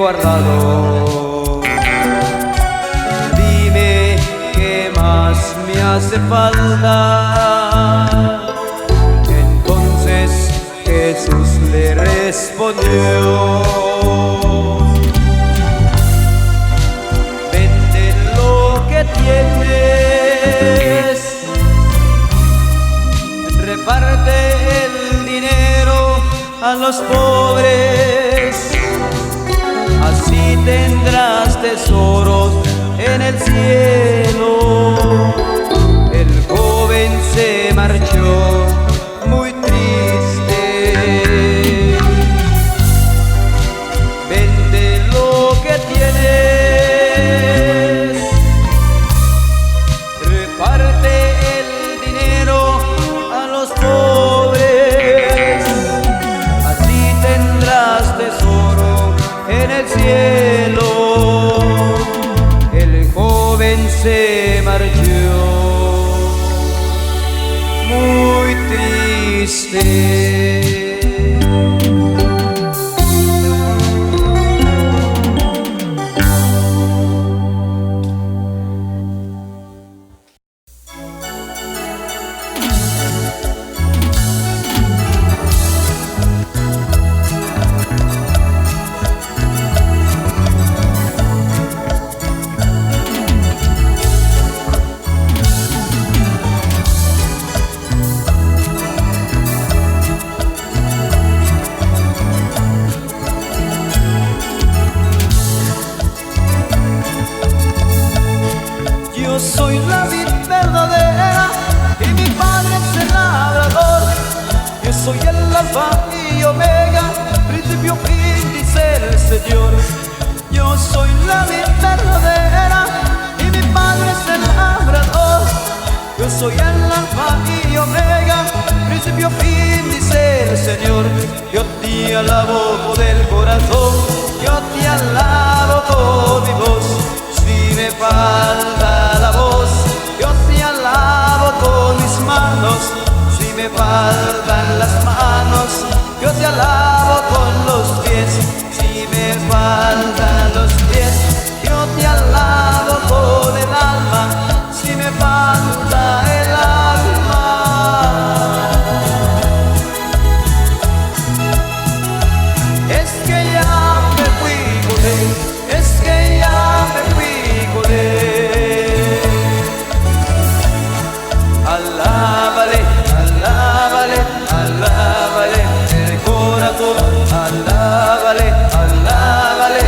guardado. Dime qué más me hace falta. Entonces Jesús le respondió: vende lo que tienes, reparte el dinero a los pobres, así tendrás tesoros en el cielo. El joven se marchó se marchó muy triste. Yo soy la vid verdadera y mi padre es el labrador. Yo soy el alfa y omega, principio, fin, dice el Señor. Yo soy la vid verdadera y mi padre es el labrador. Yo soy el alfa y omega, principio, fin, dice el Señor. Yo te alabo del corazón, yo te alabo con mi voz. Si me falta la voz, yo te alabo con mis manos. Si me faltan las manos, yo te alabo con los pies. Si me faltan los pies, yo te alabo con el alma. Si me falta el alma, es que ya me fui con él, es que ya me fui con él. Alábale, alábale, alábale el corazón. Alábale, alábale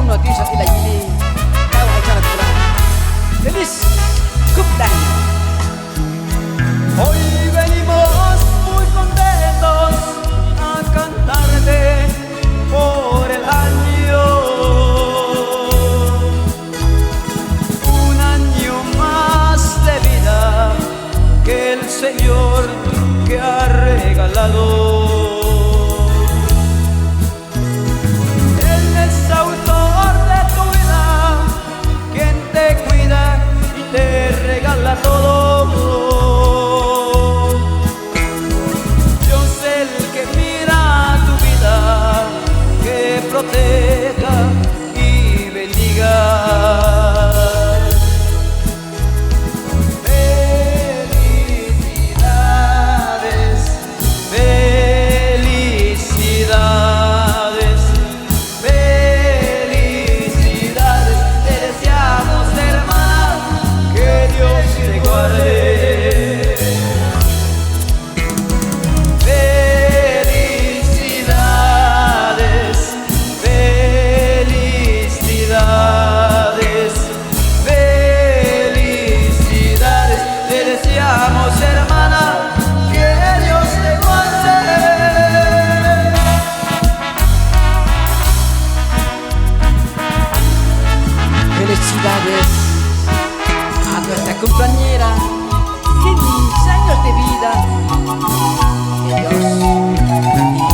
noticias y la Gili. ¡Feliz cumpleaños! Hoy venimos muy contentos a cantarte por el año. Un año más de vida que el Señor te ha regalado. Él es autor de tu vida, quien te cuida y te regala todo. Dios el que mira tu vida, que proteja y bendiga. Felicidades a nuestra compañera, 15 años de vida. Que Dios bendiga.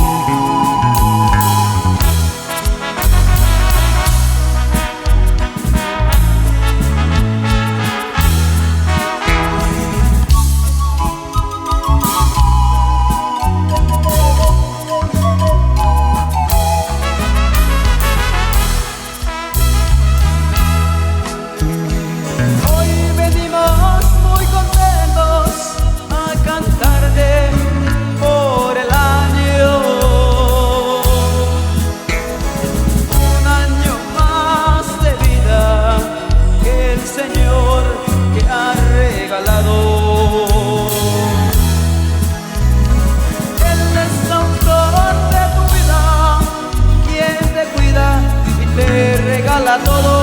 Todo.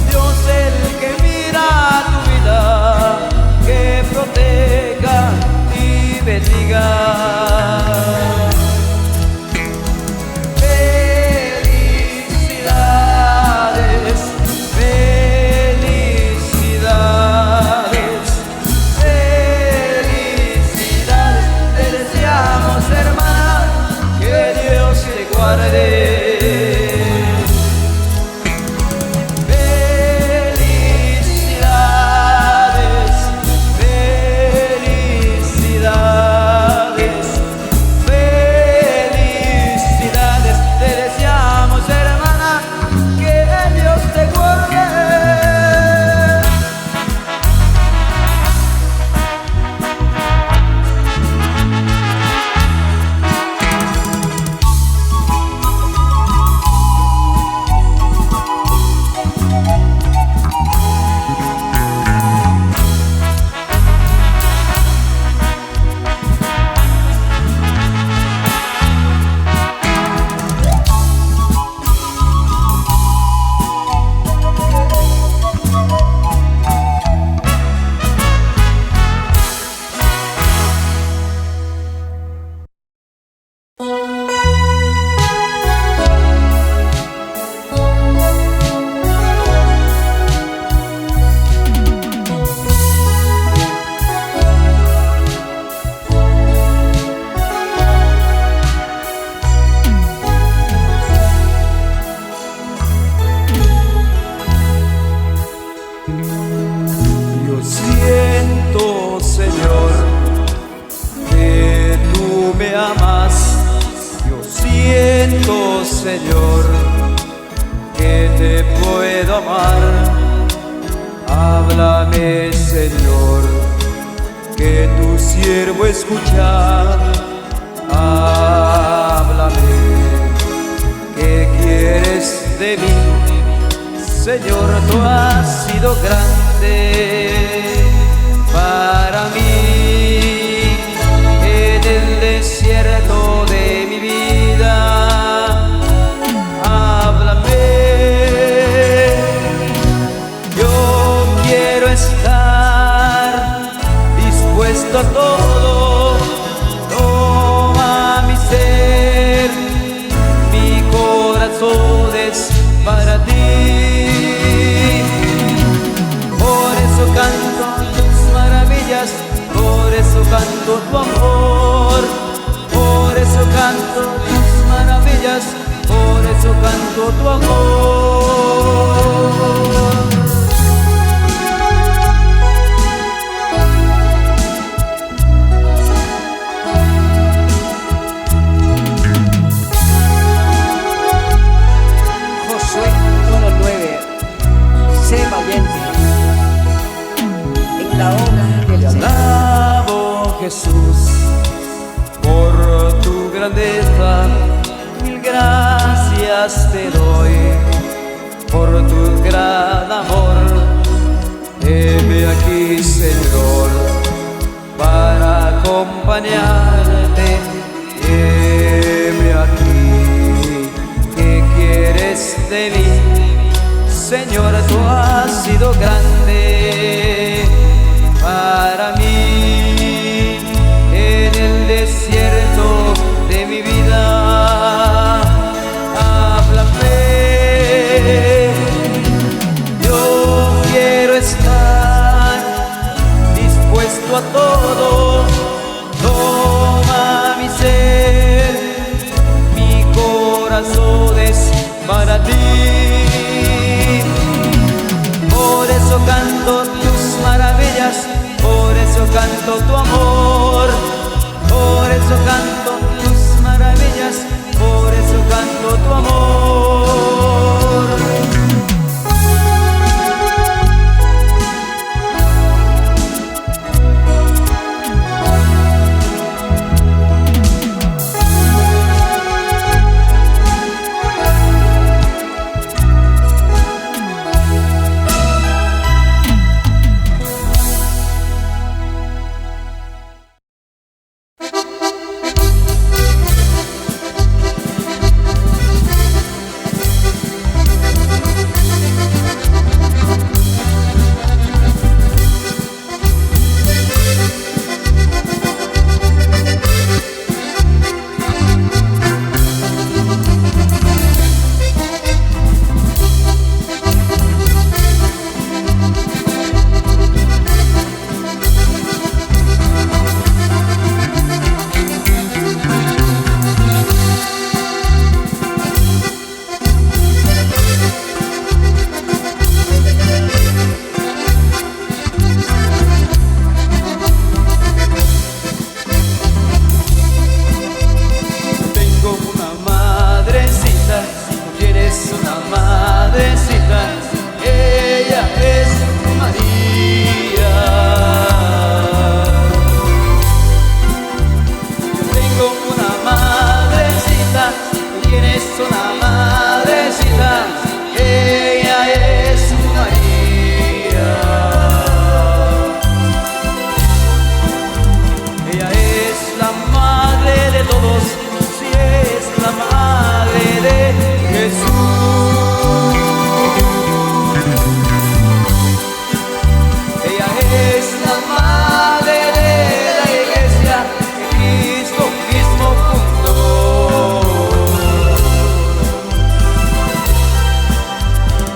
Dios el que mira tu vida, que proteja y bendiga. Señor, que te puedo amar. Háblame, Señor, que tu siervo escucha. Háblame, ¿qué quieres de mí? Señor, tú has sido grande para mí en el desierto de mi vida. canto tu amor, por eso canto tus maravillas, por eso canto tu amor. Josué 1:9. Sé valiente en la obra del Te Señor. alabo, Jesús, por tu grandeza, mil gracias te doy por tu gran amor. Heme aquí, Señor, para acompañarte. Heme aquí, ¿qué quieres de mí? Señor, tú has sido grande para mí en el desierto de mi vida. Háblame, yo quiero estar dispuesto a todo. Toma mi ser, mi corazón es para ti. Por eso canto tus maravillas, por eso canto tu amor, por eso canto tus maravillas, por eso canto tu amor.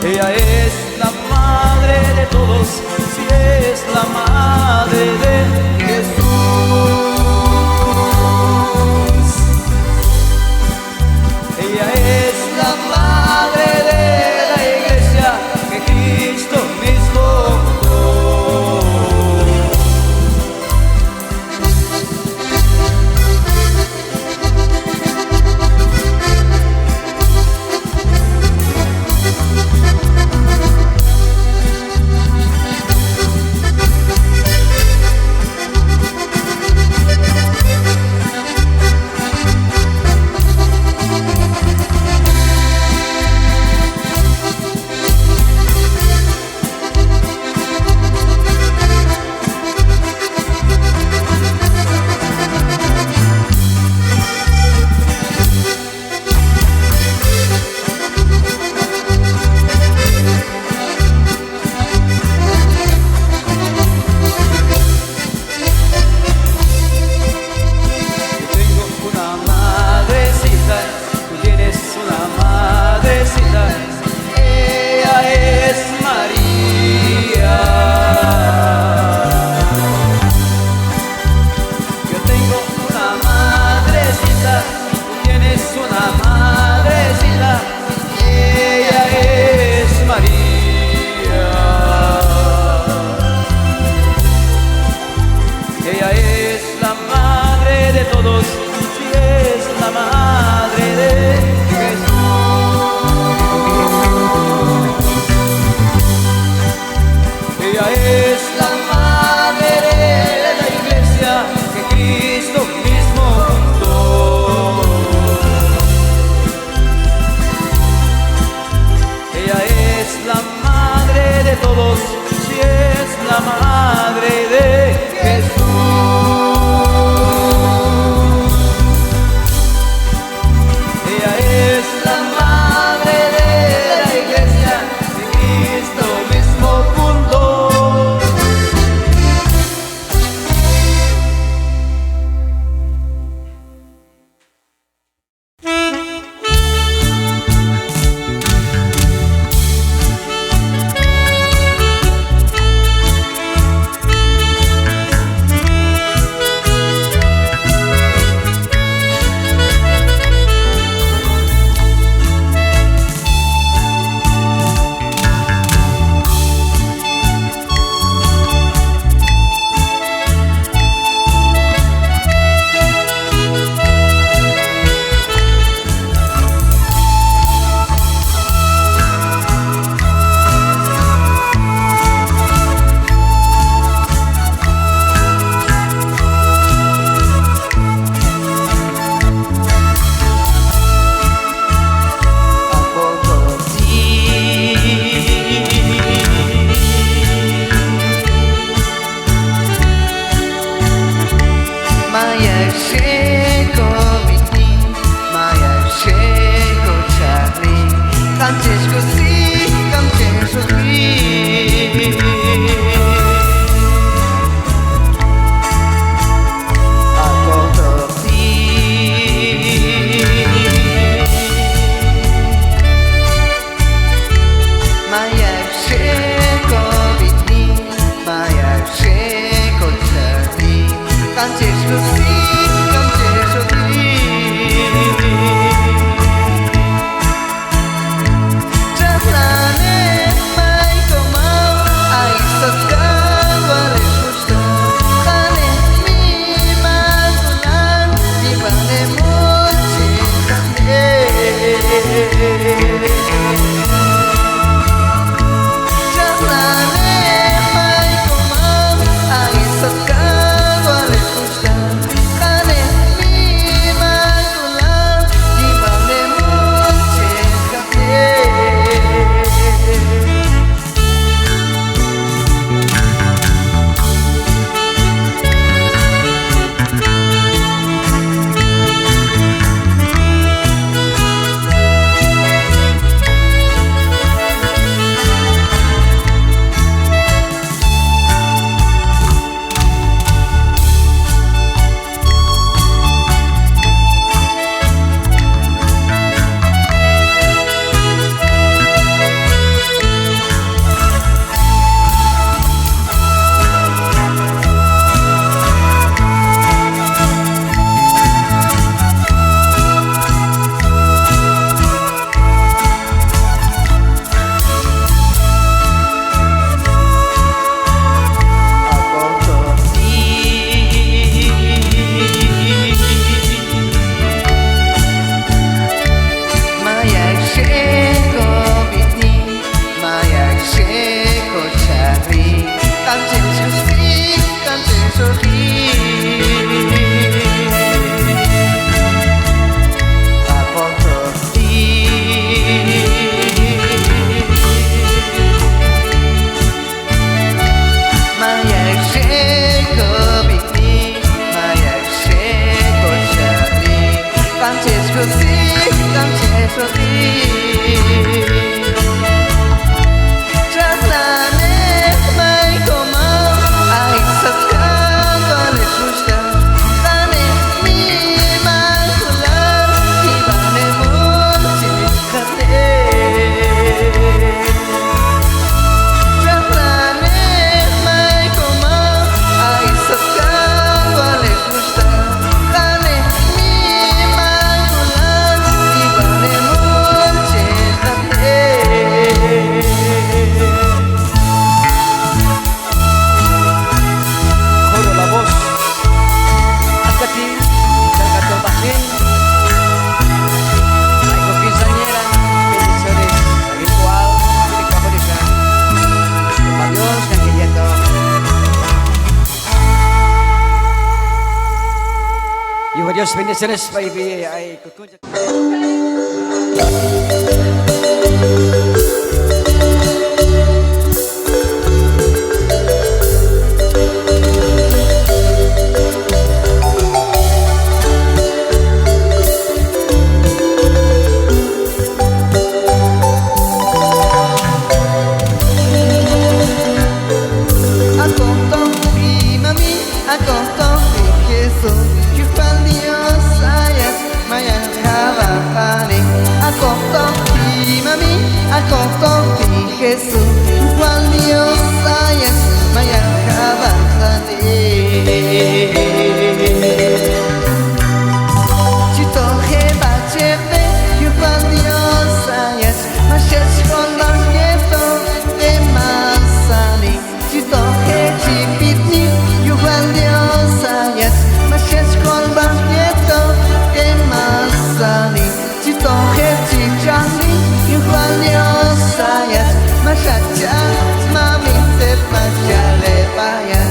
Ella es la madre de todos, si es la madre de Jesús. Ella es la madre de la iglesia que Cristo mismo fundó. Dios, bendiciones, baby. Ay, kukunja. Jesús, Juan Dios, ayas, maya, jabajane. Chito, jeba, chepe, Juan Dios, ayas, machas con los nietos de Masani. Chito, jechipitni, Juan Dios, ayas, machas con los nietos de Masani. Chito, jechichani, Juan Dios, ayas. Masaja, mami, te pachale, vaya,